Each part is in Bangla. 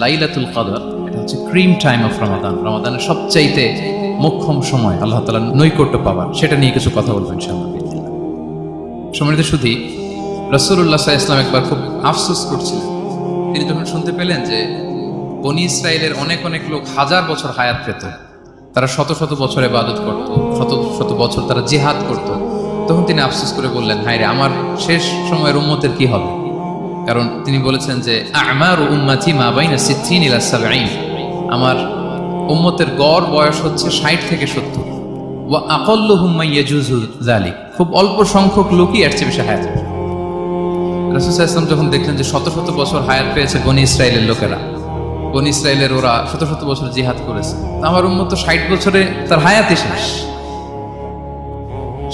লাইলাতুল কদর এটা হচ্ছে ক্রিম টাইম অফ রমাদান, রমাদানের সবচাইতে মোক্ষম সময় আল্লাহ তাআলার নৈকট্য পাওয়ার, সেটা নিয়ে কিছু কথা বলবো ইনশাআল্লাহ। সম্মানিত সুধী, রাসূলুল্লাহ সাল্লাল্লাহু আলাইহি ওয়াসাল্লাম একবার খুব আফসোস করছিলেন। তিনি যখন শুনতে পেলেন যে বনী ইসরায়েলের অনেক অনেক লোক হাজার বছর হায়াত পেত, তারা শত শত বছর ইবাদত করত, শত শত বছর তারা জিহাদ করত, তখন তিনি আফসোস করে বললেন, হায় রে, আমার শেষ সময়ের উম্মতের কি হবে? কারণ তিনি বলেছেন যে আমারু উম্মতি মা বাইনা 60 ইলা 70, আমার উম্মতের গড় বয়স হচ্ছে 60 থেকে 70। ওয়া আকাল্লুহুম মান ইয়াজুজু যালিক, খুব অল্প সংখ্যক লোকই এর চেয়ে বেশি হায়াত পাবে। রাসূল সাল্লাল্লাহু আলাইহি ওয়াসাল্লাম যখন দেখলেন যে শত শত বছর হায়াত পেয়েছে বনী ইসরায়েলের লোকেরা, বনী ইসরায়েলের ওরা শত শত বছর জিহাদ করেছে, আমার উম্মত তো 60 বছরে তার হায়াতই শেষ,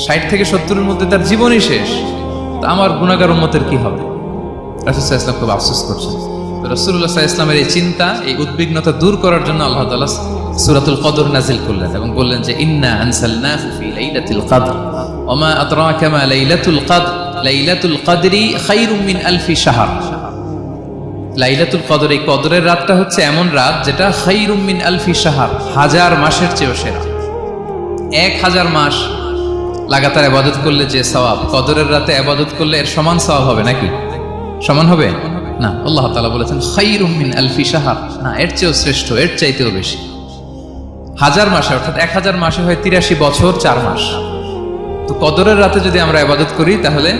60 থেকে 70-এর মধ্যে তার জীবনই শেষ, তা আমার গুনাহগার উম্মতের কি হবে? রাসূল সাল্লাল্লাহু আলাইহি ওয়াসাল্লাম খুব আফসোস করছেন। রাসূলুল্লাহ সাল্লাল্লাহু আলাইহি ওয়াসাল্লামের এই চিন্তা, এই উদ্বিগ্নতা দূর করার জন্য আল্লাহ তাআলা সূরাতুল কদর নাযিল করলেন এবং বললেন যে ইন্না আনসালনাহু ফি লাইলাতিল কদর ওয়া মা আদরাকা মা লাইলাতুল কদর লাইলাতুল কদরি খায়রুম মিন আলফি শাহর। লাইলাতুল কদর, এই কদরের রাতটা হচ্ছে এমন রাত যেটা খায়রুম মিন আলফি শাহর, হাজার মাসের চেয়েও সেরা। 1000 মাস লাগাতার ইবাদত করলে যে সওয়াব, কদরের রাতে ইবাদত করলে এর সমান সওয়াব হবে নাকি? সমান হবে না। আল্লাহ তাআলা বলেছেন খায়রুম মিন আলফি শাহর, না, এর চেয়েও শ্রেষ্ঠ, এর চাইতেও বেশি। হাজার মাসে, অর্থাৎ 1000 মাসে হয় 83 বছর 4 মাস। তো কদরের রাতে যদি আমরা ইবাদত করি তাহলে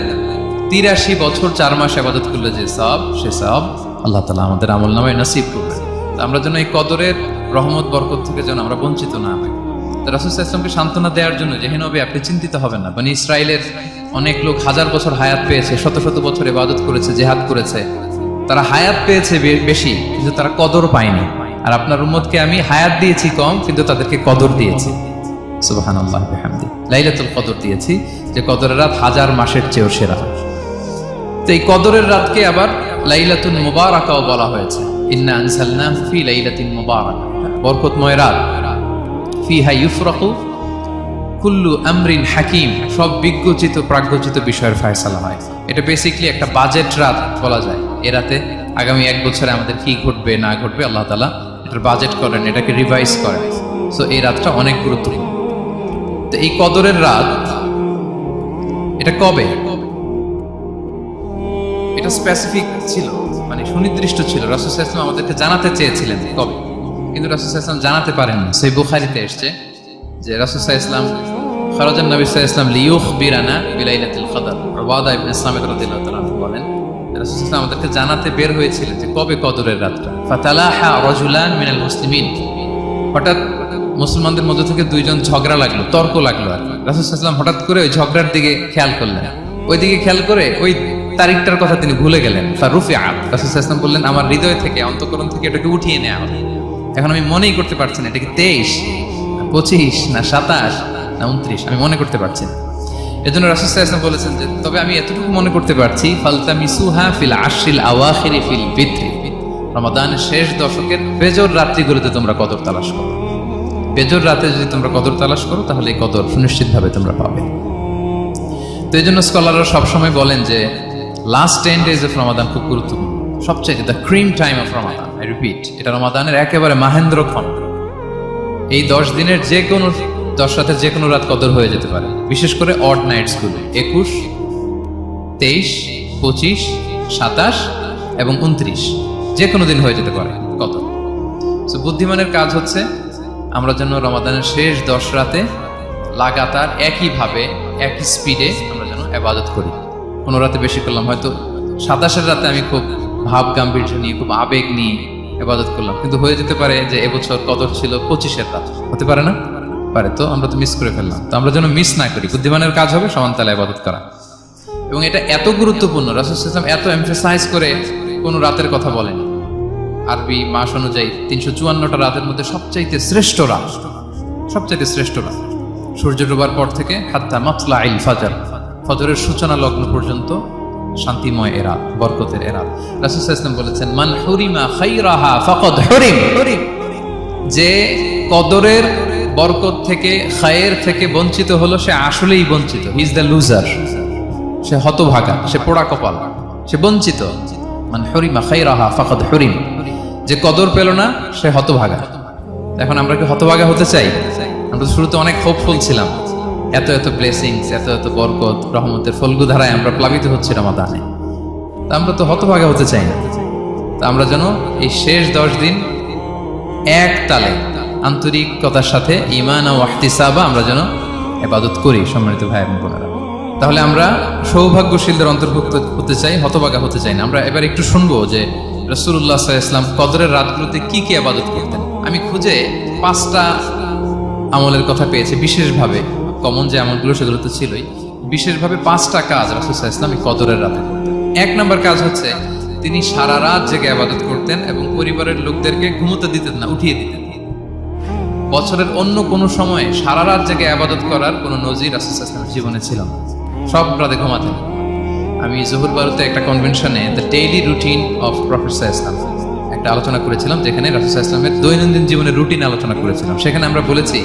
83 বছর 4 মাস ইবাদত করলে যে সওয়াব, সে সওয়াব আল্লাহ তাআলা আমাদের আমলনামায় নসিব করবেন। তো আমরা যেন এই কদরের রহমত বরকত থেকে যেন আমরা বঞ্চিত না হই। তো রাসূল সাল্লাল্লাহু আলাইহি ওয়াসাল্লামকে সান্ত্বনা দেওয়ার জন্য যে হে নবী, আপনি চিন্তিত হবেন না, বনী ইসরায়েলের অনেক লোক হাজার বছর হায়াত পেয়েছে, শত শত বছর ইবাদত করেছে, জিহাদ করেছে, তারা হায়াত পেয়েছে বেশি কিন্তু তারা কদর পায়নি। আর আপনার উম্মতকে আমি হায়াত দিয়েছি কম, কিন্তু তাদেরকে কদর দিয়েছি। সুবহানাল্লাহ ওয়া বিহামদি, লাইলাতুল কদর দিয়েছি, যে কদরের রাত হাজার মাসের চেয়েও সেরা। তো এই কদরের রাতকে আবার লাইলাতুল মুবারাকাও বলা হয়েছে। ইন্না আনসালনাহু ফি লাইলাতিন মুবারাকা, বরকতময় রাত। ফিহা ইউফরাকু কুল্লু আমরিন হাকিম, সব বিজ্ঞচিত প্রাজ্ঞচিত বিষয়ের ফয়সালা হয়। এটা বেসিক্যালি একটা বাজেট রাত বলা যায়। এ রাতে আগামী 1 বছরে আমাদের কি ঘটবে না ঘটবে আল্লাহ তাআলা এটার বাজেট করেন, এটাকে রিভাইজ করেন। সো এই রাতটা অনেক গুরুত্বপূর্ণ। তো এই কদরের রাত, এটা কবে? এটা স্পেসিফিক ছিল, মানে সুনির্দিষ্ট ছিল। রাসূল সাল্লাল্লাহু আলাইহি ওয়াসাল্লাম আমাদেরকে জানাতে চেয়েছিলেন কবে, কিন্তু রাসূল সাল্লাল্লাহু আলাইহি ওয়াসাল্লাম জানাতে পারেননি। সহিহ বুখারীতে এসেছে যে রাসূল সাল্লাল্লাহু আলাইহি ওয়াসাল্লাম খরাজান নবী সাল্লাল্লাহু আলাইহি ওয়াসাল্লাম লিয়ুখবিরানা বিলাইলাতিল কদর। উবাদা ইবনে সামিত রাদিয়াল্লাহু তাআলা বলেন, রাসূল সাল্লাল্লাহু আলাইহি ওয়াসাল্লাম আমাদেরকে জানাতে বের হয়েছিলেন যে কবে কদরের রাতটা। ফাতালাহা রাজুলান মিনাল মুসলিমিন, হঠাৎ মুসলমানদের মধ্যে থেকে 2 জন ঝগড়া লাগলো, তর্ক লাগলো। আর রাসূল সাল্লাল্লাহু আলাইহি ওয়াসাল্লাম হঠাৎ করে ওই ঝগড়ার দিকে খেয়াল করলেন, ওই দিকে খেয়াল করে ওই তারিখটার কথা তিনি ভুলে গেলেন। ফারুফিআত, রাসূল সাল্লাল্লাহু আলাইহি ওয়াসাল্লাম বললেন, আমার হৃদয় থেকে, অন্তঃকরণ থেকে এটাকে উঠিয়ে নেওয়া হবে। এখন আমি মনেই করতে পারছি না এটা কি 23 না 25 না 27 না 29, আমি মনে করতে পারছি না। এজন্য রাসূল সাল্লাল্লাহু আলাইহি ওয়াসাল্লাম বলেছেন যে তবে আমি এতটুকু মনে করতে পারছি, ফালতামিসুহা ফিল আশরিল আওয়াখিরি ফিল বিত্রি, রমাদানের শেষ দশকের বেজর রাত্রিগুলোতে তোমরা কদর তালাশ করো। বেজর রাতে যদি তোমরা কদর তালাশ করো তাহলে এই কদর সুনিশ্চিতভাবে তোমরা পাবে। তো এই জন্য স্কলাররা সবসময় বলেন যে লাস্ট 10 days অফ রমাদান খুব গুরুত্বপূর্ণ, সবচেয়ে the cream time of Ramadan. I repeat, এটা রমাদানের একেবারে মাহেন্দ্রক্ষণ। এই 10 দিনের যে কোনো 10 রাতের যে কোনো রাত কদর হয়ে যেতে পারে, বিশেষ করে অড নাইটস গুলো 21, 23, 25, 27 এবং 29, যে কোনো দিন হয়ে যেতে পারে কদর। সো বুদ্ধিমানের কাজ হচ্ছে আমরা যেন রমাদানের শেষ 10 রাতে লাগাতার একইভাবে একই স্পিডে আমরা যেন ইবাদত করি। কোনো রাতে বেশি করলাম, হয়তো 27-এর রাতে আমি খুব ভাব গাম্ভীর্য নিয়ে, খুব আবেগ নিয়ে ইবাদত করলাম, কিন্তু হয়ে যেতে পারে যে এবছর কদর ছিল 25-এর রাত, হতে পারে না? পারে। তো আমরা তো মিস করে ফেললাম। তো আমরা যেন মিস না করি, বুদ্ধিমানের কাজ হবে সমান তালে ইবাদত করা। এবং এটা এত গুরুত্বপূর্ণ, রাসূল সাল্লাল্লাহু আলাইহি ওয়াসাল্লাম এত এমফাসাইজ করে কোনো রাতের কথা বলেন। আরবি মাস অনুযায়ী 354টা রাতের মধ্যে সবচাইতে শ্রেষ্ঠ রাত, সবচাইতে শ্রেষ্ঠ রাত সূর্য ডোবার পর থেকে হাত্তা মাতলাইল ফাজর, ফজরের সূচনা লগ্ন পর্যন্ত শান্তিময় এ রাত, বরকতের এ রাত। রাসূল সাল্লাল্লাহু আলাইহি ওয়াসাল্লাম বলেছেন, মান হুরিমা খায়রাহা ফাকাদ হুরিম, যে কদরের বরকত থেকে, খায়ের থেকে বঞ্চিত হলো, সে আসলেই বঞ্চিত। হি ইজ দ্য লুজার, সে হতভাগা, সে পোড়া কপাল, সে বঞ্চিত। মান হুরিমা খায়রাহা ফাকাদ হুরিম। যে কদর পেল না সে হতভাগা। এখন আমরা কি হতভাগা হতে চাই? আমরা শুরুতে অনেক হোপফুল ছিলাম, এত এত ব্লেসিংস, এত এত বরকত, রহমতের ফলগু ধারায় আমরা প্লাবিত হচ্ছি রমাদানে। তা আমরা তো হতভাগা হতে চাই না। তা আমরা যেন এই শেষ 10 দিন এক তালে আন্তরিকতার সাথে ঈমান ও ইহতিসাবা আমরা যেন ইবাদত করি, সম্মানিত ভাই এবং বোনেরা। তাহলে আমরা সৌভাগ্যশীলদের অন্তর্ভুক্ত হতে চাই, হতভাগা হতে চাই না। আমরা এবার একটু শুনবো যে রাসূলুল্লাহ সাল্লাল্লাহু আলাইহি ওয়াসাল্লাম কদরের রাতগুলোতে কি কি ইবাদত করতেন। আমি খুঁজে 5টা আমলের কথা পেয়েছি বিশেষভাবে, কমন যে আমলগুলো সেগুলো তো ছিলই, বিশেষভাবে 5টা কাজ রাসূল সাল্লাল্লাহু আলাইহি ওয়াসাল্লাম কদরের রাতে করতেন। 1 নম্বর কাজ হচ্ছে তিনি সারা রাত জেগে ইবাদত করতেন এবং পরিবারের লোকদেরকে ঘুমোতে দিতেন না, উঠিয়ে দিতেন। বছরের অন্য কোনো সময়ে সারা রাত জেগে ইবাদত করার কোনো নজির রাসূল সাল্লাল্লাহু আলাইহি ওয়াসাল্লামের জীবনে ছিল না। সব রাতে ঘুমাতেন। আমি জোহর বারুতে একটা কনভেনশনে the daily routine of prophet সাল্লাল্লাহু আলাইহি ওয়াসাল্লাম একটা আলোচনা করেছিলাম, যেখানে রাসূল সাল্লাল্লাহু আলাইহি ওয়াসাল্লামের দৈনন্দিন জীবনের রুটিন আলোচনা করেছিলাম। সেখানে আমরা বলেছি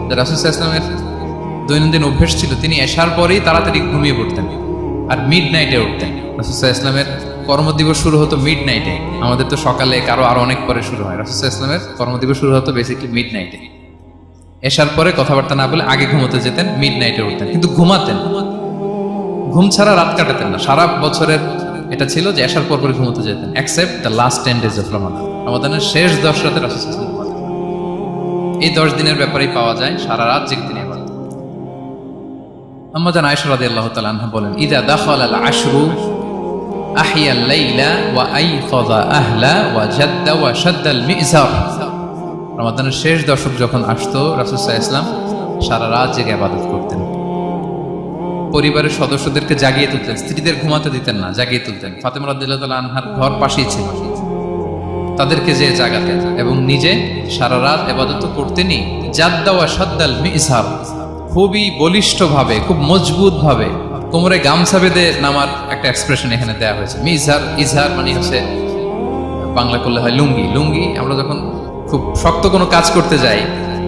যে রাসূল সাল্লাল্লাহু আলাইহি ওয়াসাল্লামের দৈনন্দিন অভ্যাস ছিল তিনি এশার পরেই তাড়াতাড়ি ঘুমিয়ে পড়তেন আর মিড নাইটে উঠতেন। রাসূল সাল্লাল্লাহু আলাইহি ওয়াসাল্লামের কর্মদিবস শুরু হতো মিড নাইটে। আমাদের তো সকালে আরো অনেক পরে শুরু হয়। রাসূল সাল্লাল্লাহু আলাইহি ওয়াসাল্লামের কর্মদিবস শুরু হতো বেসিক্যালি মিড নাইটে। এশার পরে কথাবার্তা না বলে আগে ঘুমোতে যেতেন, মিড নাইটে উঠতেন, কিন্তু ঘুমাতেন। ঘুম ছাড়া রাত কাটাতেন না। সারা বছরের এটা ছিল যে এশার পর পরে ঘুমোতে যেতেন, except the last 10 days of Ramadan. রমাদানের শেষ 10 রাতে রাসূল সাল্লাল্লাহু আলাইহি ওয়াসাল্লাম ঘুমাতেন। এই 10 দিনের ব্যাপারেই পাওয়া যায় সারা রাত জেগে তিনি ইবাদত করতেন। আম্মা জান আয়েশা রাদিয়াল্লাহু তাআলা আনহা বলেন, ইযা দাখালাল আশরু আহিয়াল লাইলা ওয়া আইকাযা আহলা ওয়া জাদ্দা ওয়া শাদ্দাল মিজার। রমাদানের শেষ দশক যখন আসতো রাসূল সাল্লাল্লাহু আলাইহি ওয়াসাল্লাম সারা রাত জেগে ইবাদত করতেন। পরিবারের সদস্যদেরকে জাগিয়ে তুলতেন, স্ত্রীদের ঘুমাতে দিতেন না, জাগিয়ে তুলতেন। ফাতেমা রাদিয়াল্লাহু তাআলা আনহার ঘর পাশেই ছিল, তাদেরকে যে জাগাতেন এবং নিজে সারা রাত ইবাদত করতেনই। জাদ্দা ওয়া শাদ্দাল মিজার, খুবই বলিষ্ঠভাবে, খুব মজবুতভাবে কোমরে গামছা বেঁধে নামার একটা এক্সপ্রেশন এখানে দেওয়া হয়েছে। মিজার, ইজহার মানে হচ্ছে বাংলা করলে হয় লুঙ্গি। লুঙ্গি আমরা যখন খুব শক্ত কোনো কাজ করতে যাই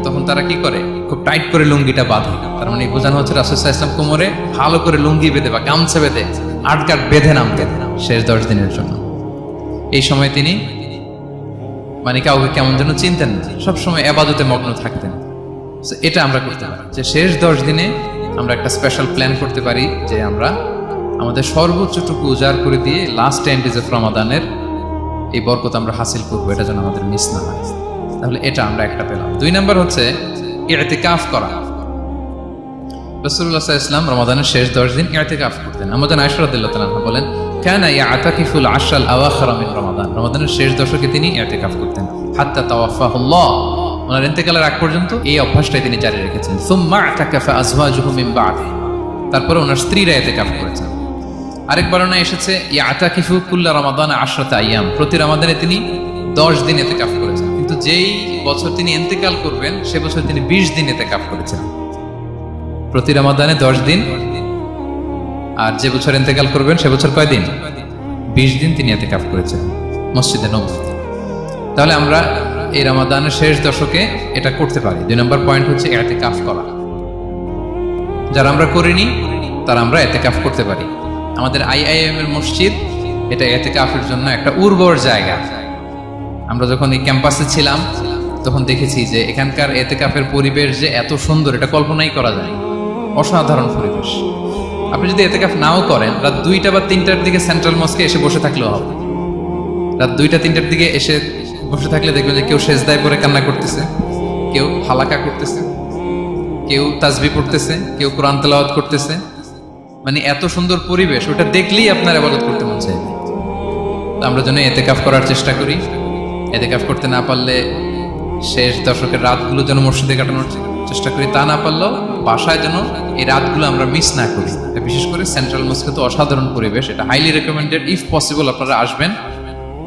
তখন তারা কি করে, খুব টাইট করে লুঙ্গিটা বাঁধে। তার মানে বোঝানো হচ্ছে রাসূল সাল্লাল্লাহু আলাইহি ওয়াসাল্লাম কোমরে ভালো করে লুঙ্গি বেঁধে বা গামছা বেঁধে আটকাট বেঁধে নামতেন শেষ 10 দিনের জন্য। এই সময় তিনি মানে কাউকে কেমন যেন চিনতেন না, সবসময় ইবাদতে মগ্ন থাকতেন। এটা আমরা করতে পারি যে শেষ 10 দিনে আমরা একটা স্পেশাল প্ল্যান করতে পারি যে আমরা আমাদের সর্বোচ্চটুকু উজাড় করে দিয়ে লাস্ট 10 days অফ রমাদানের এই বরকত আমরা হাসিল করবো, এটা যেন আমাদের মিস না হয়। তাহলে এটা আমরা একটা পেলাম। 2 নম্বর হচ্ছে ইতিকাফ করা। রাসূলুল্লাহ সাল্লাল্লাহু আলাইহি ওয়াসাল্লাম রমাদানের শেষ 10 দিন ইতিকাফ করতেন। আমাদের আয়েশা রাদিয়াল্লাহু তাআলা আনহা বলেন, কানা ইয়াতাকিফুল আশরাল আওয়াখির মিন রমাদান। রমাদানের শেষ দশকে তিনি ইতিকাফ করতেন হাত্তা তাওয়াফাহুল্লাহ, ওনার ইন্তেকালের আগ পর্যন্ত এই অভ্যাসটাই তিনি জারি রেখেছেন। সুম্মা আতাকাফা আজওয়াজুহু মিন বা'দি, তারপরে ওনার স্ত্রীরা ইতিকাফ করেছেন। আরেক বর্ণনা এসেছে ইয়াতাকিফু কুল্লা রমাদান 10 আইয়াম, প্রতি রমাদানে তিনি 10 দিন ইতিকাফ করেছেন। কিন্তু যেই বছর তিনি ইন্তেকাল করবেন সে বছর তিনি 20 দিন ইতিকাফ করেছেন। প্রতি রমাদানে 10 দিন, আর যে বছর ইন্তেকাল করবেন সে বছর কয় দিন? 20 দিন তিনি ইতিকাফ করেছেন মসজিদে নববীতে। তাহলে আমরা এই রমাদানের শেষ দশকে এটা করতে পারি। 2 নম্বর পয়েন্ট হচ্ছে ইতিকাফ করা। যারা আমরা করিনি তারা আমরা ইতিকাফ করতে পারি। আমাদের আইআইএম এর মসজিদ এটা ইতিকাফের জন্য একটা উর্বর জায়গা। আমরা যখন এই ক্যাম্পাসে ছিলাম তখন দেখেছি যে এখানকার ইতিকাফের পরিবেশ যে এত সুন্দর এটা কল্পনাই করা যায়। অসাধারণ পরিবেশ। আপনি যদি ইতিকাফ নাও করেন, রাত 2টা বা 3টার দিকে সেন্ট্রাল মস্কে এসে বসে থাকলেও হবে। রাত 2টা 3টার দিকে এসে বসে থাকলে দেখবেন যে কেউ সেজদায় পড়ে কান্না করতেছে, কেউ হালাকা করতেছে, কেউ তাসবিহ পড়তেছে, কেউ কোরআন তেলাওয়াত করতেছে। মানে এত সুন্দর পরিবেশ, ওটা দেখলেই আপনার ইবাদত করতে মন চাইবে। তো আমরা যেন ইতিকাফ করার চেষ্টা করি। ইতিকাফ করতে না পারলে শেষ দশকের রাতগুলো যেন মসজিদে কাটানোর চেষ্টা করি, তা না পারলেও বাসায় যেন এই রাতগুলো আমরা মিস না করি। বিশেষ করে সেন্ট্রাল মস্কে তো অসাধারণ পরিবেশ, এটা হাইলি রেকমেন্ডেড। ইফ পসিবল আপনারা আসবেন,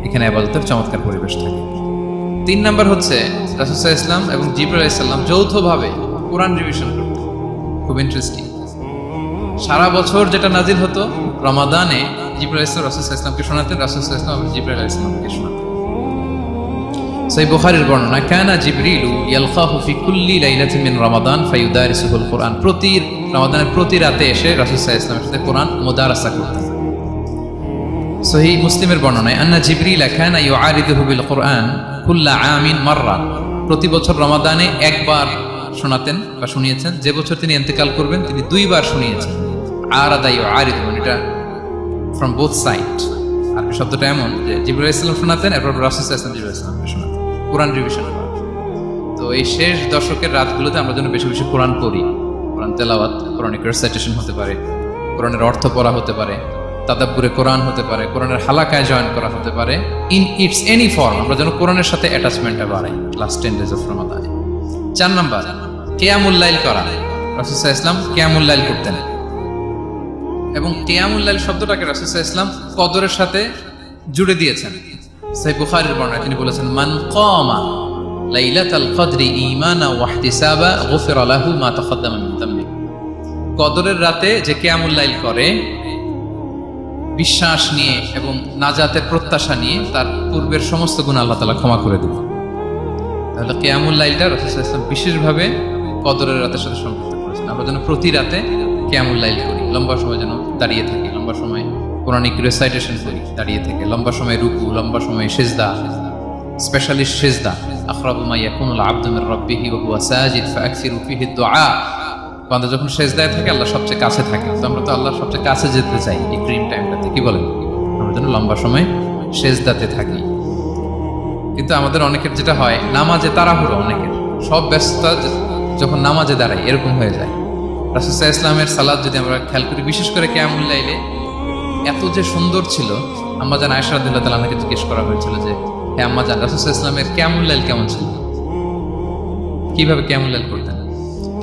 এখানে ইবাদতের চমৎকার পরিবেশ থাকে। 3 নম্বর হচ্ছে রাসূল সাল্লাল্লাহু আলাইহি ওয়াসাল্লাম এবং জিবরাইল আলাইহিস সালাম যৌথভাবে কোরআন রিভিশন করতেন। খুব ইন্টারেস্টিং। সারা বছর যেটা নাজিল হতো রমাদানে জিবরাইল আলাইহিস সালাম রাসূল সাল্লাল্লাহু আলাইহি ওয়াসাল্লামকে শোনাতেন, রাসূল সাল্লাল্লাহু আলাইহি ওয়াসাল্লাম এবং জিবরাইল আলাইহিস সালামকে শোনাতেন। সহিহ বুখারীর বর্ণনা, কানা জিবরিলু ইয়ালকাহু ফি কুল্লি লাইলাতিন মিন রমাদান ফায়ুদারিসুহুল কুরআন। প্রতি রমাদানের প্রতি রাতে এসে রাসূল সাল্লাল্লাহু আলাইহি ওয়াসাল্লামের সাথে কোরআন মুদারাসা করতেন। সহিহ মুসলিমের বর্ণনায় আন্না জিবরিল কানা ইউআরিদুহু বিল কুরআন কুল্লা আমিন মাররা, প্রতি বছর রমাদানে একবার শোনাতেন বা শুনিয়েছেন। যে বছর তিনি ইন্তেকাল করবেন তিনি দুইবার শুনিয়েছেন। আরাদা ইউআরিদু, এটা ফ্রম বোথ সাইড। আর শব্দটা এমন যে জিবরিল আলাইহিস সালাম শোনাতেন, এরপর রাসূল সাল্লাল্লাহু আলাইহি ওয়াসাল্লাম জিবরিল আলাইহিস সালামকে শোনাতেন, কোরআন রিভিশন করা। তো এই শেষ দশকের রাতগুলোতে আমরা যেন বেশি বেশি কোরআন পড়ি, কোরআন তেলাওয়াত, কোরআনিক রেসাইটেশন হতে পারে, কোরআনের অর্থ পড়া হতে পারে, তাদাব্বুরে কোরআন হতে পারে, কোরআনের হালাকায় জয়েন করা হতে পারে, ইন ইটস এনি ফর্ম। আমরা যেন কোরআনের সাথে অ্যাটাচমেন্টটা বাড়াই লাস্ট 10 days অফ রমাদানে। 4 নাম্বার, কিয়ামুল লাইল করা। রাসূল সাল্লাল্লাহু আলাইহি ওয়াসাল্লাম কিয়ামুল লাইল করতেন, এবং কিয়ামুল লাইল শব্দটাকে রাসূল সাল্লাল্লাহু আলাইহি ওয়াসাল্লাম কদরের সাথে জুড়ে দিয়েছেন। সহিহ বুখারীর বর্ণনায় তিনি বলেছেন, মান কামা লাইলাতাল কদরি ঈমানা ওয়া ইহতিসাবা গুফিরা লাহু মা তাকাদ্দামা মিন যামবি। কদরের রাতে যে কিয়ামুল লাইল করে বিশ্বাস নিয়ে এবং নাজাতের প্রত্যাশা নিয়ে, তার পূর্বের সমস্ত গুনাহ আল্লাহ তাআলা ক্ষমা করে দেবেন। তাহলে কিয়ামুল লাইলটা রাসূল সাল্লাল্লাহু আলাইহি ওয়াসাল্লাম বিশেষভাবে কদরের রাতের সাথে সম্পৃক্ত করেছেন। আমরা যেন প্রতি রাতে কিয়ামুল লাইল করি, লম্বা সময় যেন দাঁড়িয়ে থাকি, লম্বা সময় কোরআনিক রেসাইটেশন করি দাঁড়িয়ে থেকে, লম্বা সময় রুকু, লম্বা সময় সিজদা, স্পেশালি সিজদা। আখরাবু মা ইয়াকুনুল আবদু মির রাব্বিহি ওয়া হুয়া সাজিদ ফাআকসিরু ফিহি দুআ। বান্দা যখন সিজদায় থাকে আল্লাহ সবচেয়ে কাছে থাকে, তো আমরা তো আল্লাহর সবচেয়ে কাছে যেতে চাই এই ক্রিম টাইমটাতে, কি বলেন? আমরা যেন লম্বা সময় সিজদাতে থাকি। কিন্তু আমাদের অনেকের যেটা হয়, নামাজে তাড়াহুড়ো, অনেকের সব ব্যস্ততা যখন নামাজে দাঁড়াই এরকম হয়ে যায়। রাসূল সাল্লাল্লাহু আলাইহি ওয়াসাল্লামের সালাত যদি আমরা খেয়াল করি, বিশেষ করে কিয়ামুল লাইলে এত যে সুন্দর ছিল। আম্মাজান আয়েশা রাদিয়াল্লাহু তাআলা আনহাকে জিজ্ঞেস করা হয়েছিল যে, হে আম্মাজান, রাসূল সাল্লাল্লাহু আলাইহি ওয়াসাল্লামের কিয়ামুল লাইল কেমন ছিল, কিভাবে কিয়ামুল লাইল করতেন?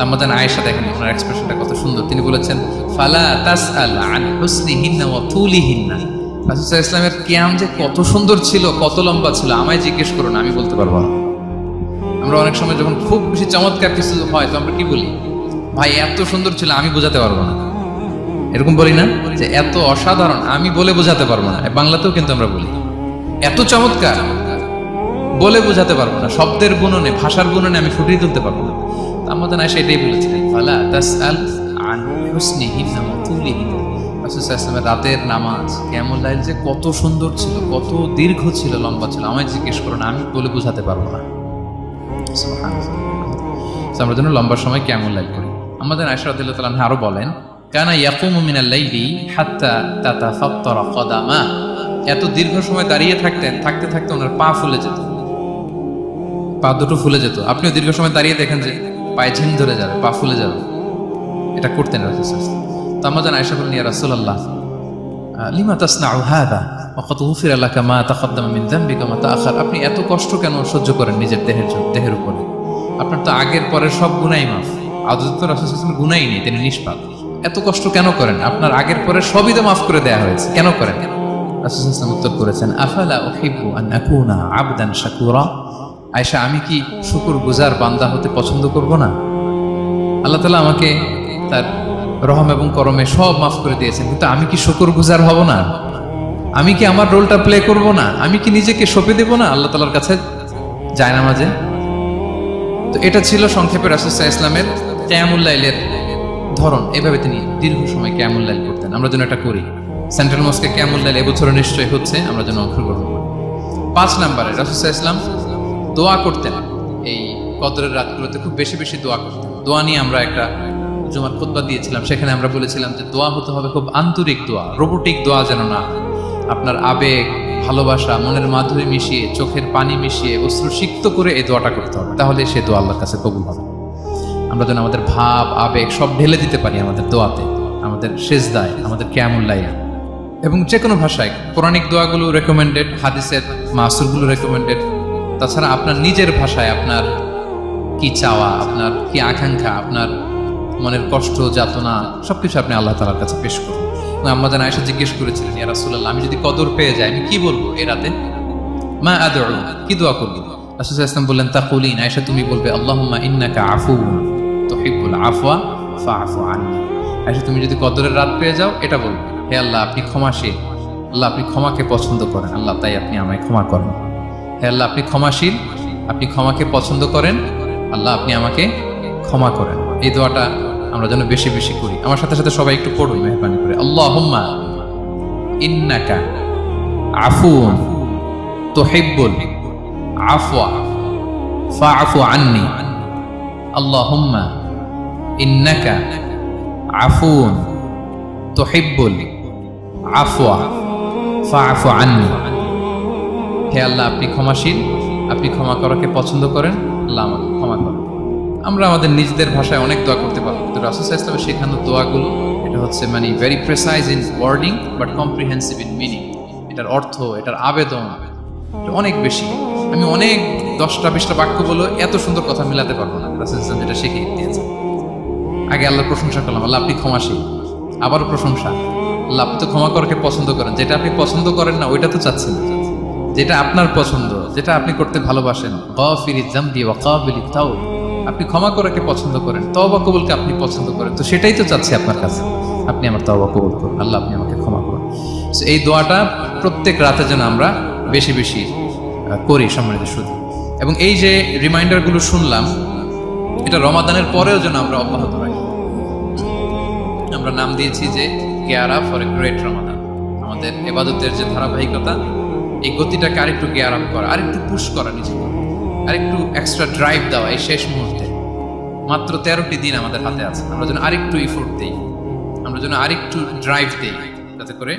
আম্মাজান আয়েশা, দেখেন ওনার এক্সপ্রেশনটা কত সুন্দর। তিনি বলেছেন, ফালা তাসআল আন হুসনিহিন্না ওয়া তুলিহিন্না। রাসূল সাল্লাল্লাহু আলাইহি ওয়াসাল্লামের কিয়াম যে কত সুন্দর ছিল, কত লম্বা ছিল, আমায় জিজ্ঞেস করো না, আমি বলতে পারবো না। আমরা অনেক সময় যখন খুব বেশি চমৎকার কিছু হয় তো আমরা কি বলি, ভাই এত সুন্দর ছিল, আমি বোঝাতে পারবো না। এরকম বলি না যে এত অসাধারণ, আমি বলে বোঝাতে পারবো না। বাংলাতেও কিন্তু আমরা বলি এত চমৎকার, বলে বোঝাতে পারবো না, শব্দের গুণনে, ভাষার গুণনে আমি ফুটিয়ে তুলতে পারবো না। আমাদের না সেটাই বলেছিলেন, ফালা তাসআল আন হুসনিহিন্না ওয়া তুলিহিন্না। রাসূল সাল্লাল্লাহু আলাইহি ওয়াসাল্লামের রাতের নামাজ কিয়ামুল লাইল যে কত সুন্দর ছিল, কত দীর্ঘ ছিল, লম্বা ছিল, আমায় জিজ্ঞেস করো না, আমি বলে বোঝাতে পারবো না। সুবহানাল্লাহ। আমরা যেন লম্বা সময় কিয়ামুল লাইল করি। আমাদের আয়েশা রাদিয়াল্লাহু তাআলা আনহা আরো বলেন, কানা ইয়াকুমু মিনাল লাইলি হাত্তা তাতাফাত্তারা কদামা। এত দীর্ঘ সময় দাঁড়িয়ে থাকতেন, থাকতে থাকতে ওনার পা ফুলে যেত, পা দুটো ফুলে যেত। আপনিও দীর্ঘ সময় দাঁড়িয়ে দেখেন যে পায়ে ঝিম ধরে যাবে, পা ফুলে যাবে, এটা করতেন রাসূল সাল্লাল্লাহু আলাইহি ওয়াসাল্লাম। তো আম্মাজান আয়েশা বলেন, ইয়া রাসূলুল্লাহ লিমা তাসনাউ হাযা ওয়া ক্বাদ গুফিরা লাকা মা তাকাদ্দামা মিন যামবিকা ওয়া মা তাআখার। আপনি এত কষ্ট কেন সহ্য করেন নিজের দেহের উপরে? আপনার তো আগের পরের সব গুনাহ মাফ। আদতে তো রাসূল সাল্লাল্লাহু আলাইহি ওয়াসাল্লাম গুনাহই নেই, তিনি নিষ্পাপ। এত কষ্ট কেন করেন? আপনার আগের পরের সবই তো মাফ করে দেয়া হয়েছে, কেন করেন? রাসূল সাল্লাল্লাহু আলাইহি ওয়াসাল্লাম উত্তর করেছেন, আফালা উহিব্বু আন আকুনা আবদান শাকুরা। আয়েশা, আমি কি শুকরগুজার বান্দা হতে পছন্দ করব না? আল্লাহ তাআলা আমাকে তার রহম এবং করমে সব মাফ করে দিয়েছেন, কিন্তু আমি কি শুকরগুজার হব না? আমি কি আমার রোলটা প্লে করব না? আমি কি নিজেকে সঁপে দেব না আল্লাহ তাআলার কাছে জায়নামাজে? তো এটা ছিল সংক্ষেপে রাসূল সাল্লাল্লাহু আলাইহি ওয়াসাল্লামের কিয়ামুল লাইলের ধরন। এভাবে তিনি দীর্ঘ সময় কিয়ামুল লাইল করতেন। আমরা যেন এটা করি। সেন্ট্রাল মস্কে কিয়ামুল লাইল এবছরও নিশ্চয়ই হচ্ছে, আমরা যেন অংশগ্রহণ করি। 5 নম্বরে রাসূল সাল্লাল্লাহু আলাইহি ওয়াসাল্লাম দোয়া করতেন। এই কদরের রাতগুলোতে খুব বেশি বেশি দোয়া করতেন। দোয়া নিয়ে আমরা একটা জুমার খুতবা দিয়েছিলাম, সেখানে আমরা বলেছিলাম যে দোয়া হতে হবে খুব আন্তরিক দোয়া, রোবোটিক দোয়া যেন না। আপনার আবেগ, ভালোবাসা, মনের মাধুরী মিশিয়ে, চোখের পানি মিশিয়ে, অশ্রুসিক্ত করে এই দোয়াটা করতে হবে, তাহলে সে দোয়া আল্লাহর কাছে কবুল হবে। আমরা যেন আমাদের ভাব, আবেগ সব ঢেলে দিতে পারি আমাদের দোয়াতে, আমাদের সিজদায়, আমাদের কিয়ামুল লাইলে। এবং যে কোনো ভাষায় কোরআনিক দোয়াগুলো রেকমেন্ডেড, হাদিসের মাসুরগুলো রেকমেন্ডেড। তাছাড়া আপনার নিজের ভাষায় আপনার কি চাওয়া, আপনার কি আকাঙ্ক্ষা, আপনার মনের কষ্ট, যাতনা সবকিছু আপনি আল্লাহ তাআলার কাছে পেশ করুন। আম্মাজান আয়েশা জিজ্ঞেস করেছিলেন, ইয়া রাসূলুল্লাহ, আমি যদি কদর পেয়ে যাই আমি কি বলবো এই রাতে? মা আদউ, কি দোয়া করব? রাসূল সাল্লাল্লাহু আলাইহি ওয়াসাল্লাম বললেন, তাকুলিন, আয়েশা তুমি বলবে, আল্লাহুম্মা ইন্নাকা আফুউন তুহিব্বুল আফওয়া ফাআফু আন্নি। আয়েশা তুমি যদি কদরের রাত পেয়ে যাও এটা বলবে, হে আল্লাহ আপনি ক্ষমাশীল, আল্লাহ আপনি ক্ষমাকে পছন্দ করেন, আল্লাহ তাই আপনি আমায় ক্ষমা করেন। হে আল্লাহ আপনি ক্ষমাশীল, আপনি ক্ষমাকে পছন্দ করেন, আল্লাহ আপনি আমাকে ক্ষমা করেন। এই দোয়াটা আমরা যেন বেশি বেশি করি। আমার সাথে সাথে সবাই একটু পড়ুন মেহরবানি করে। আল্লাহুম্মা ইন্নাকা আফুন তুহিব্বুল আফওয়া ফাআফু আন্নি আল্লাহুম্মা ইন্নাকা আফুন তুহিব্বুল আফওয়া ফাআফু আন্নি। হে আল্লাহ, আপনি ক্ষমাশীল, আপনি ক্ষমা করাকে পছন্দ করেন, আল্লাহ আমাকে ক্ষমা করেন। আমরা আমাদের নিজেদের ভাষায় অনেক দোয়া করতে পারবো, কিন্তু রাসূল সাল্লাল্লাহু আলাইহি ওয়াসাল্লামের শেখানো দোয়াগুলো এটা হচ্ছে মানে very precise in wording but comprehensive in meaning. এটার অর্থ, এটার আবেদন এটা অনেক বেশি। আমি অনেক 10টা-20টা বাক্য বলে এত সুন্দর কথা মিলাতে পারবো না। রাসূল সাল্লাল্লাহু আলাইহি ওয়াসাল্লাম যেটা শিখিয়ে দিয়েছেন, আগে আল্লাহর প্রশংসা করলাম, আল্লাহ আপনি ক্ষমাশীল, আবারও প্রশংসা, আল্লাহ আপনি তো ক্ষমা করাকে পছন্দ করেন। যেটা আপনি পছন্দ করেন না ওইটা তো চাচ্ছেন না, যেটা আপনার পছন্দ, যেটা আপনি করতে ভালোবাসেন, গাফিরিজ যামবি ওয়া কাবিলিত তাওব, আপনি ক্ষমা করাকে পছন্দ করেন, তওবা কবুলকে আপনি পছন্দ করেন, তো সেটাই তো চাচ্ছি আপনার কাছে, আপনি আমার তওবা কবুল করুন, আল্লাহ আপনি আমাকে ক্ষমা করুন। সো এই দোয়াটা প্রত্যেক রাতে যেন আমরা বেশি বেশি করি সম্মানিত শুধু। এবং এই যে রিমাইন্ডারগুলো শুনলাম, এটা রমাদানের পরেও যেন আমরা অব্যাহত রাখি। আমরা নাম দিয়েছি যে gear up for a great Ramadan. আমাদের ইবাদতের যে ধারাবাহিকতা, এই গতিটাকে আরেকটু গিয়ার আপ করা, আরেকটু পুশ করা, নিজেকে আরেকটু এক্সট্রা ড্রাইভ দেওয়া। এই শেষ মুহূর্তে মাত্র 13টি দিন আমাদের হাতে আছে, আমরা যেন আরেকটু ইফোর্ট দিই, আমরা যেন আরেকটু ড্রাইভ দিই, যাতে করে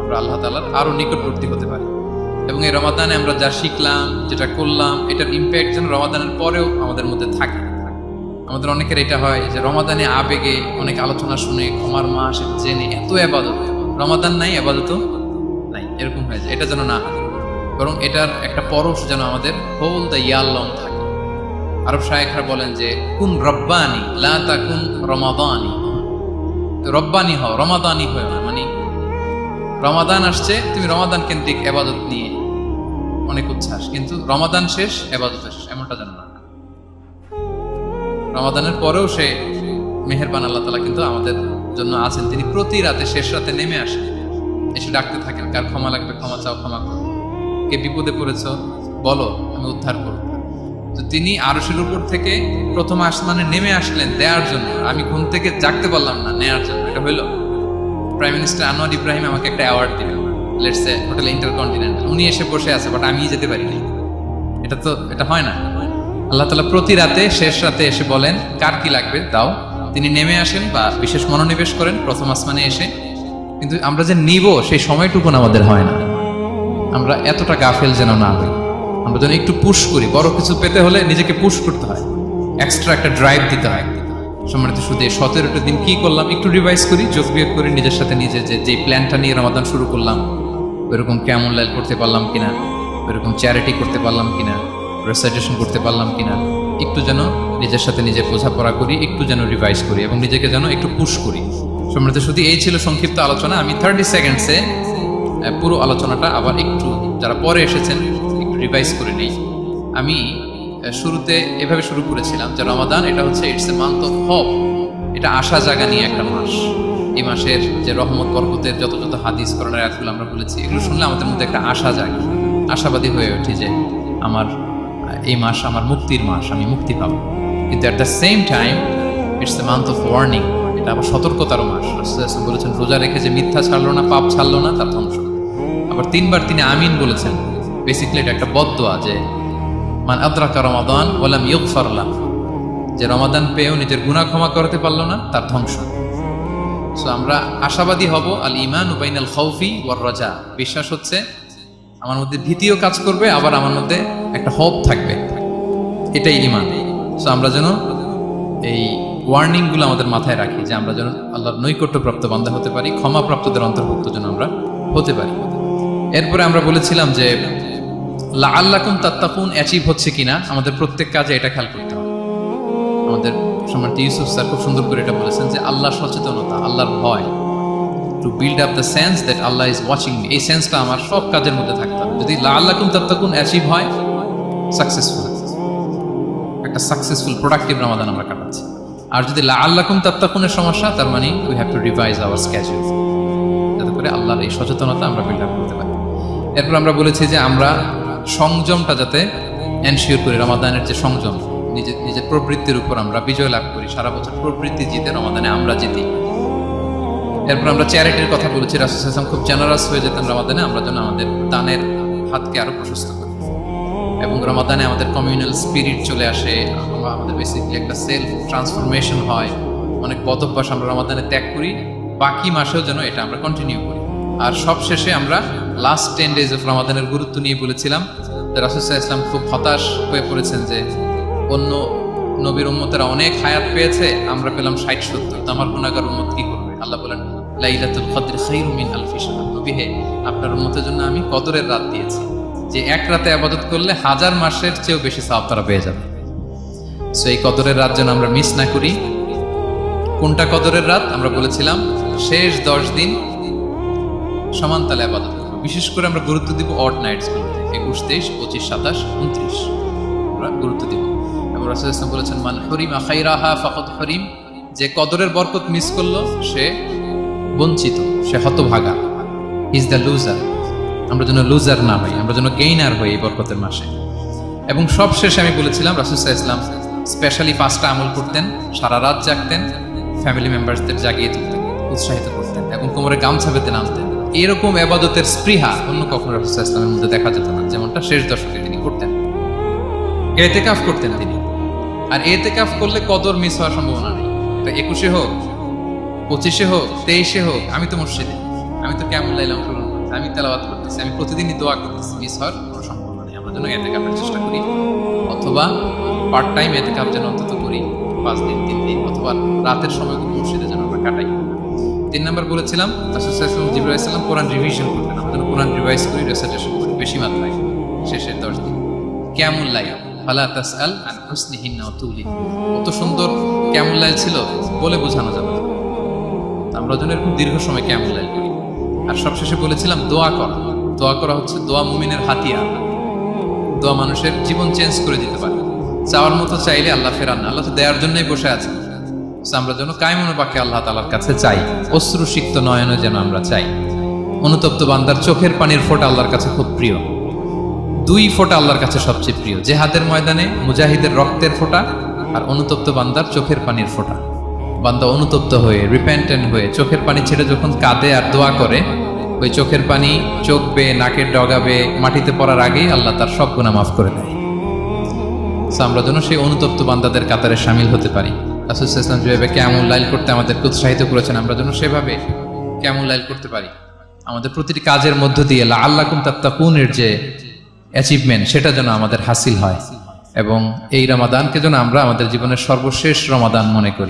আমরা আল্লাহ তাআলার আরো নিকটবর্তী হতে পারি। এবং এই রমাদানে আমরা যা শিখলাম, যেটা করলাম, এটার ইম্প্যাক্ট যেন রমাদানের পরেও আমাদের মধ্যে থাকে। আমাদের অনেকের এটা হয় যে রমাদানে আবেগে অনেক আলোচনা শুনে, ক্ষমার মাস জেনে এত ইবাদত, রমাদান নাই ইবাদতও নাই, এরকম হয়ে যায়। এটা যেন না হয়, বরং এটার একটা পরশ যেন আমাদের হোল দ্য ইয়ার লং থাকে। আরব শায়েখরা বলেন যে কুন রব্বানি লা তাকুন রমাদানি, রব্বানি হও, রমাদানি হয় না। মানে রমাদান আসছে, তুমি রমাদান কেন্দ্রিক ইবাদত নিয়ে অনেক উচ্ছ্বাস, কিন্তু রমাদান শেষ, ইবাদত শেষ, এমনটা যেন না। রমাদানের পরেও সে মেহেরবান আল্লাহ তাআলা কিন্তু আমাদের জন্য আছেন। তিনি প্রতি রাতে শেষ রাতে নেমে আসেন, এসে ডাকতে থাকেন, কার ক্ষমা লাগবে ক্ষমা চাও, ক্ষমা করো, কে বিপদে পড়েছ বলো, আমি উদ্ধার করব। তো তিনি আরশের উপর থেকে প্রথম আসমানে নেমে আসলেন দেওয়ার জন্য। আমি ঘুম থেকে জাগতে পারলাম না, নেয়ার জন্য। এটা হইল প্রাইম মিনিস্টার আনোয়ার ইব্রাহিম আমাকে একটা অ্যাওয়ার্ড দিলেন, লেটস সে হোটেল ইন্টারকন্টিনেন্টাল, উনি এসে বসে আছে, বাট আমি যেতে পারিনি। এটা হয় না। আল্লাহ তাআলা প্রতি রাতে শেষ রাতে এসে বলেন কার কি লাগবে দাও। তিনি নেমে আসেন বা বিশেষ মনোনিবেশ করেন প্রথম আসমানে এসে, কিন্তু আমরা যে নিব সেই সময়টুকুন আমাদের হয় না। আমরা এতটা গাফেল যেন না হই, আমরা যেন একটু পুশ করি। বড় কিছু পেতে হলে নিজেকে পুশ করতে হয়, এক্সট্রা একটা ড্রাইভ দিতে হয়। সম্মানিত শুধু 17টা দিন কি করলাম একটু রিভাইজ করি, যোগ বিয়োগ করি নিজের সাথে নিজে, যে প্ল্যানটা নিয়ে রমাদান শুরু করলাম, ওইরকম কেমন লাইল করতে পারলাম কিনা, ওইরকম চ্যারিটি করতে পারলাম কিনা, রেসাইটেশন করতে পারলাম কিনা, একটু যেন নিজের সাথে নিজে বোঝাপড়া করি, একটু যেন রিভাইজ করি এবং নিজেকে যেন একটু পুশ করি। সম্মানিত শুধু এই ছিল সংক্ষিপ্ত আলোচনা। আমি 30 সেকেন্ডসে পুরো আলোচনাটা আবার একটু যারা পরে এসেছেন একটু রিভাইজ করে নেই। আমি শুরুতে এভাবে শুরু করেছিলাম যে রমাদান এটা হচ্ছে it's a month of hope, এটা আশা জাগা নিয়ে একটা মাস। এই মাসের যে রহমত বরকতের যত যত হাদিস করোনার আয়াতগুলো আমরা বলেছি, এগুলো শুনলে আমাদের মধ্যে একটা আশা জাগে, আশাবাদী হয়ে ওঠে যে আমার এই মাস আমার মুক্তির মাস, আমি মুক্তি পাবো। কিন্তু at the same time it's a month of warning, এটা আবার সতর্কতারও মাস। রাসূলুল্লাহ বলেছেন রোজা রেখে যে মিথ্যা ছাড়লো না, পাপ ছাড়লো না, তার ধ্বংস। আবার 3বার তিনি আমিন বলেছেন। বেসিক্যালি এটা একটা বদদোয়া যে মান আদরাকা রমাদান ওয়া লাম ইগফার লাহু, যে রমাদান পেয়েও নিজের গুনাহ ক্ষমা করতে পারলো না, তার ধ্বংস। সো আমরা আশাবাদী হব। আল ঈমানু বাইনাল খাউফি ওয়ার রাজা, বিশ্বাস হচ্ছে আমার মধ্যে ভীতিও কাজ করবে, আবার আমার মধ্যে একটা হোপ থাকবে, এটাই ঈমান। সো আমরা যেন এই ওয়ার্নিংগুলো আমাদের মাথায় রাখি, যে আমরা যেন আল্লাহর নৈকট্যপ্রাপ্ত বান্দা হতে পারি, ক্ষমাপ্রাপ্তদের অন্তর্ভুক্ত যেন আমরা হতে পারি। এরপরে আমরা বলেছিলাম যে লাআল্লাকুম তাত্তাকুন অ্যাচিভ হচ্ছে কিনা আমাদের প্রত্যেক কাজে এটা খেয়াল করতে হবে। আমাদের সম্রাট ইউসুফ স্যার খুব সুন্দর করে এটা বলেছেন যে আল্লাহর সচেতনতা, আল্লাহর ভয়, to build up the sense that Allah is watching me, এই সেন্সটা আমার সব কাজের মধ্যে থাকতে হবে। যদি লাআল্লাকুম তাত্তাকুন অ্যাচিভ হয়, সাকসেসফুল, একটা সাকসেসফুল প্রোডাক্টিভ রমাদান আমরা কাটাচ্ছি। আর যদি লাআল্লাকুম তাত্তাকুনের সমস্যা, তার মানে we have to revise hour schedule, যাতে করে আল্লাহর এই সচেতনতা আমরা বিল্ড আপ করতে পারি। এরপর আমরা বলেছি যে আমরা সংযমটা যাতে এনশিওর করি, রমাদানের যে সংযম, নিজের প্রবৃত্তির উপর আমরা বিজয় লাভ করি। সারা বছর প্রবৃত্তি জিতে রমাদানে আমরা জিতি, এরপর আমরা চ্যারিটির কথা বলেছি। রাসূল সাল্লাল্লাহু আলাইহি ওয়াসাল্লাম খুব জেনারাস হয়ে যেতেন রমাদানে, আমরা যেন আমাদের দানের হাতকে আরো প্রশস্ত করি এবং রমাদানে আমাদের কমিউনাল স্পিরিট চলে আসে, আমাদের বেসিক্যালি একটা সেলফ ট্রান্সফরমেশন হয়, অনেক বদ অভ্যাস আমরা রমাদানে ত্যাগ করি, বাকি মাসেও যেন এটা আমরা কন্টিনিউ করি। আর সবশেষে আমরা লাস্ট 10 days অফ রমাদানের গুরুত্ব নিয়ে বলেছিলাম যে রাসূল সাল্লাল্লাহু আলাইহি ওয়াসাল্লাম খুব হতাশ হয়ে পড়েছেন যে অন্য নবীর উম্মতেরা অনেক হায়াত পেয়েছে, আমরা পেলাম 60-70, তো আমার গুনাহগার উম্মত কি করবে? আল্লাহ বলেন লাইলাতুল কদর খায়রুম মিন আলফি শাহর, নবী হে আপনার উম্মতের জন্য আমি কদরের রাত দিয়েছি, যে এক রাতে ইবাদত করলে 1000 মাসের চেয়েও বেশি সওয়াব তারা পেয়ে যাবে। সো এই কদরের রাত যেন আমরা মিস না করি। কোনটা কদরের রাত? আমরা বলেছিলাম শেষ 10 দিন সমান তালে ইবাদত করব। বিশেষ করে আমরা গুরুত্ব দিব অড নাইটস গুলোতে, 21, 23, 25, 27, 29 আমরা গুরুত্ব দিব। এবং রাসূল সাল্লাল্লাহু আলাইহি ওয়াসাল্লাম বলেছেন মান হুরিমা খায়রাহা ফাকাদ হুরিম, যে কদরের বরকত মিস করলো সে বঞ্চিত, সে হতভাগা, ইজ দ্য লুজার। আমরা যেন লুজার না হই, আমরা যেন গেইনার হই এই বরকতের মাসে। এবং সব শেষে আমি বলেছিলাম রাসূল সাল্লাল্লাহু আলাইহি ওয়াসাল্লাম স্পেশালি 5টা আমল করতেন, সারা রাত জাগতেন, ফ্যামিলি মেম্বারসদের জাগিয়ে তুলতেন, উৎসাহিত করতেন এবং কোমরে গামছা বেঁধে নামতেন। এরকম ইবাদতের স্পৃহা অন্য কখনো রাসূল সাল্লাল্লাহু আলাইহি ওয়াসাল্লামের মধ্যে দেখা যেত না, যেমনটা শেষ দশকে তিনি করতেন। ইতিকাফ করতেন তিনি, আর ইতিকাফ করলে কদর মিস হওয়ার সম্ভাবনা নেই। এটা 21-এ হোক, 25-এ হোক, 23-এ হোক, আমি তো মসজিদে, আমি তো কেমন লাইলাম শুনুন, আমি তেলাওয়াত করতেছি, আমি প্রতিদিনই দোয়া করতেছি, মিস হওয়ার কোনো সম্ভাবনা নেই। আমরা যেন ইতিকাফের চেষ্টা করি, অথবা পার্ট টাইম ইতিকাফ যেন অন্তত করি 5 দিন 3 দিন, অথবা রাতের সময়গুলো মসজিদে যেন আমরা কাটাই। 3 নম্বর বলেছিলাম রাসূল সাল্লাল্লাহু আলাইহি ওয়াসাল্লাম জিবরাইল আলাইহিস সালাম কোরআন রিভিশন করতেন, আমরা যেন কোরআন রিভাইজ করি, রেসাইটেশন করি বেশি মাত্রায় শেষের 10 দিন। কিয়ামুল লাইল ফালা তাসআল আন হুসনিহিন্না ওয়া তুলিহি, কত সুন্দর কিয়ামুল লাইল ছিল বলে বোঝানো যাবে না। আমরা যেন এরকম দীর্ঘ সময় কিয়ামুল লাইল করি। আর সবশেষে বলেছিলাম দোয়া করা। দোয়া করা হচ্ছে দোয়া মুমিনের হাতিয়ার। দোয়া মানুষের জীবন চেঞ্জ করে দিতে পারে। চাওয়ার মতো চাইলে আল্লাহ ফেরান না, আল্লাহ তো দেওয়ার জন্যই বসে আছেন। আমরা যেন কায়মনো পাকে আল্লাহ তাআলার কাছে চাই, অশ্রুসিক্ত নয়নে যেন আমরা চাই। অনুতপ্ত বান্দার চোখের পানির ফোঁটা আল্লাহর কাছে খুব প্রিয়। 2 ফোঁটা আল্লাহর কাছে সবচেয়ে প্রিয়, জেহাদের ময়দানে মুজাহিদের রক্তের ফোঁটা আর অনুতপ্ত বান্দার চোখের পানির ফোঁটা। বান্দা অনুতপ্ত হয়ে রিপেন্টেন্ট হয়ে চোখের পানি ছেড়ে যখন কাঁদে আর দোয়া করে, ওই চোখের পানি চোখ বেয়ে নাকের ডগা বেয়ে মাটিতে পড়ার আগেই আল্লাহ তার সব গুনাহ মাফ করে দেয়। আমরা যেন সেই অনুতপ্ত বান্দাদের কাতারে শামিল হতে পারি। রাসূল সাল্লাল্লাহু আলাইহি ওয়াসাল্লাম যেভাবে কিয়ামুল লাইল করতে আমাদেরকে উৎসাহিত করেছেন, আমরা যেন সেভাবে কিয়ামুল লাইল করতে পারি। আমাদের প্রতিটি কাজের মধ্য দিয়ে লাআল্লাকুম তাত্তাকুনের যে অ্যাচিভমেন্ট, সেটা যেন আমাদের হাসিল হয় এবং এই রমাদানকে যেন আমরা আমাদের জীবনের সর্বশেষ রমাদান মনে করি।